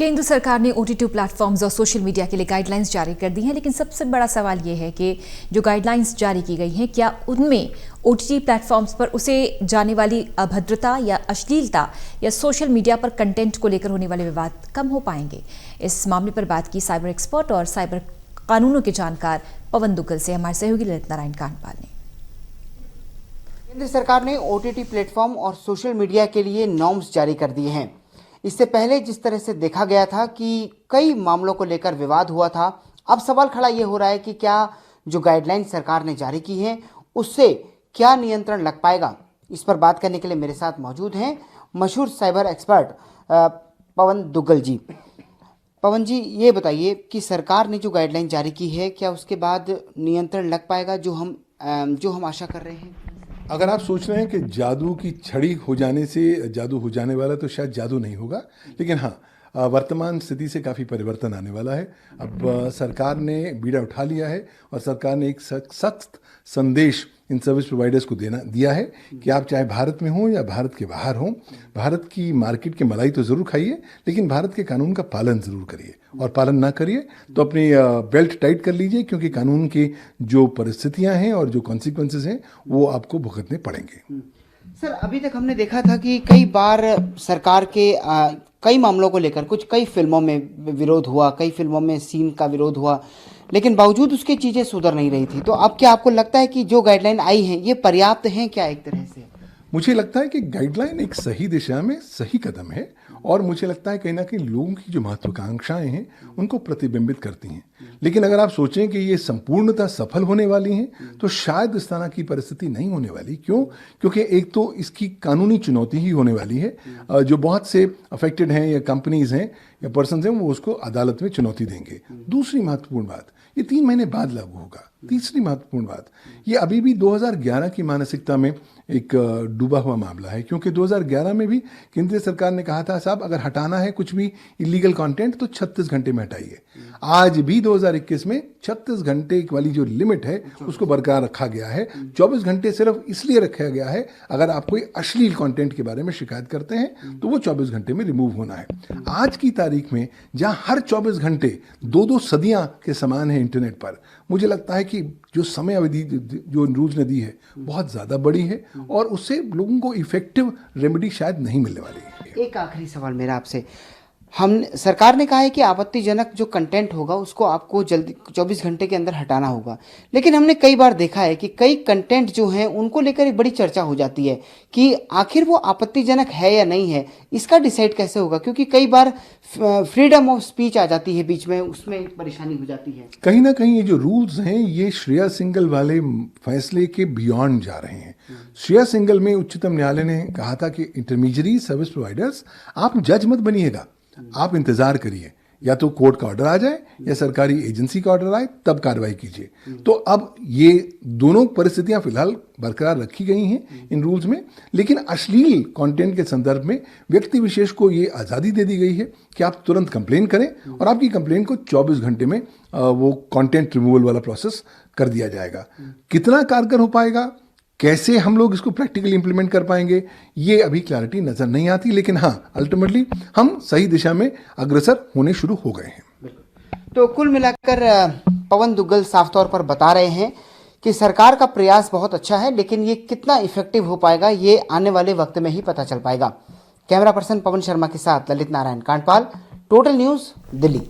केंद्र सरकार ने OTT प्लेटफॉर्म्स और सोशल मीडिया के लिए गाइडलाइंस जारी कर दी हैं, लेकिन सबसे बड़ा सवाल ये है कि जो गाइडलाइंस जारी की गई हैं, क्या उनमें OTT प्लेटफॉर्म्स पर उसे जाने वाली अभद्रता या अश्लीलता या सोशल मीडिया पर कंटेंट को लेकर होने वाले विवाद कम हो पाएंगे। इस मामले पर बात की साइबर एक्सपर्ट और साइबर कानूनों के जानकार पवन दुग्गल से हमारे सहयोगी ललित नारायण कांडपाल ने। केंद्र सरकार ने OTT प्लेटफॉर्म और सोशल मीडिया के लिए नॉर्म्स जारी कर दिए हैं। इससे पहले जिस तरह से देखा गया था कि कई मामलों को लेकर विवाद हुआ था, अब सवाल खड़ा ये हो रहा है कि क्या जो गाइडलाइन सरकार ने जारी की है उससे क्या नियंत्रण लग पाएगा। इस पर बात करने के लिए मेरे साथ मौजूद हैं मशहूर साइबर एक्सपर्ट पवन दुग्गल जी। पवन जी, ये बताइए कि सरकार ने जो गाइडलाइन जारी की है, क्या उसके बाद नियंत्रण लग पाएगा जो हम आशा कर रहे हैं? अगर आप सोच रहे हैं कि जादू की छड़ी हो जाने से जादू हो जाने वाला, तो शायद जादू नहीं होगा, लेकिन हाँ, वर्तमान स्थिति से काफ़ी परिवर्तन आने वाला है। अब सरकार ने बीड़ा उठा लिया है और सरकार ने एक सख्त संदेश इन सर्विस प्रोवाइडर्स को दिया है कि आप चाहे भारत में हो या भारत के बाहर हो, भारत की मार्केट की मलाई तो ज़रूर खाइए, लेकिन भारत के कानून का पालन ज़रूर करिए, और पालन ना करिए तो अपनी बेल्ट टाइट कर लीजिए, क्योंकि कानून की जो परिस्थितियां हैं और जो कॉन्सिक्वेंसेस हैं वो आपको भुगतने पड़ेंगे। सर, अभी तक हमने देखा था कि कई बार सरकार के कई मामलों को लेकर कई फिल्मों में विरोध हुआ, कई फिल्मों में सीन का विरोध हुआ, लेकिन बावजूद उसके चीज़ें सुधर नहीं रही थी। तो अब क्या आपको लगता है कि जो गाइडलाइन आई हैं ये पर्याप्त हैं क्या एक तरह से? मुझे लगता है कि गाइडलाइन एक सही दिशा में सही कदम है, और मुझे लगता है कहीं ना कहीं लोगों की जो महत्वाकांक्षाएं हैं उनको प्रतिबिंबित करती हैं। लेकिन अगर आप सोचें कि ये संपूर्णतः सफल होने वाली हैं, तो शायद इस तरह की परिस्थिति नहीं होने वाली। क्यों? क्योंकि एक तो इसकी कानूनी चुनौती ही होने वाली है। जो बहुत से अफेक्टेड हैं या कंपनीज हैं या पर्सन हैं, वो उसको अदालत में चुनौती देंगे। दूसरी महत्वपूर्ण बात, ये 3 महीने बाद लागू होगा। तीसरी महत्वपूर्ण बात, ये अभी भी 2011 की मानसिकता में एक डूबा हुआ मामला है, क्योंकि 2011 में भी केंद्रीय सरकार ने कहा था, साहब अगर हटाना है कुछ भी इलीगल कंटेंट तो 36 घंटे में हटाइए। आज भी 2021 में 36 घंटे वाली जो लिमिट है उसको बरकरार रखा गया है। 24 घंटे सिर्फ इसलिए रखा गया है, अगर आप कोई अश्लील कंटेंट के बारे में शिकायत करते हैं तो वो 24 घंटे में रिमूव होना है। आज की तारीख में जहां हर 24 घंटे 2-2 सदियां के समान है इंटरनेट पर, मुझे लगता है कि जो समय अवधि जो रूल्स ने दी है बहुत ज़्यादा बड़ी है, और उससे लोगों को इफेक्टिव रेमेडी शायद नहीं मिलने वाली है। एक आखिरी सवाल मेरा आपसे, सरकार ने कहा है कि आपत्तिजनक जो कंटेंट होगा उसको आपको जल्दी 24 घंटे के अंदर हटाना होगा, लेकिन हमने कई बार देखा है कि कई कंटेंट जो हैं उनको लेकर एक बड़ी चर्चा हो जाती है कि आखिर वो आपत्तिजनक है या नहीं है। इसका डिसाइड कैसे होगा? क्योंकि कई बार फ्रीडम ऑफ स्पीच आ जाती है बीच में, उसमें परेशानी हो जाती है। कहीं ना कहीं ये जो रूल्स हैं ये श्रेया सिंगल वाले फैसले के बियॉन्ड जा रहे हैं। श्रेया सिंगल में उच्चतम न्यायालय ने कहा था कि इंटरमीडियरी सर्विस प्रोवाइडर्स, आप जज मत बनिएगा, आप इंतजार करिए, या तो कोर्ट का ऑर्डर आ जाए या सरकारी एजेंसी का ऑर्डर आए, तब कार्रवाई कीजिए। तो अब ये दोनों परिस्थितियां फिलहाल बरकरार रखी गई हैं इन रूल्स में, लेकिन अश्लील कंटेंट के संदर्भ में व्यक्ति विशेष को ये आज़ादी दे दी गई है कि आप तुरंत कंप्लेन करें, और आपकी कंप्लेन को 24 घंटे में वो कंटेंट रिमूवल वाला प्रोसेस कर दिया जाएगा। कितना कारगर हो पाएगा, कैसे हम लोग इसको प्रैक्टिकली इंप्लीमेंट कर पाएंगे, ये अभी क्लैरिटी नजर नहीं आती, लेकिन हाँ, अल्टीमेटली हम सही दिशा में अग्रसर होने शुरू हो गए हैं। तो कुल मिलाकर पवन दुग्गल साफ तौर पर बता रहे हैं कि सरकार का प्रयास बहुत अच्छा है, लेकिन ये कितना इफेक्टिव हो पाएगा ये आने वाले वक्त में ही पता चल पाएगा। कैमरा पर्सन पवन शर्मा के साथ ललित नारायण कांडपाल, टोटल न्यूज़, दिल्ली।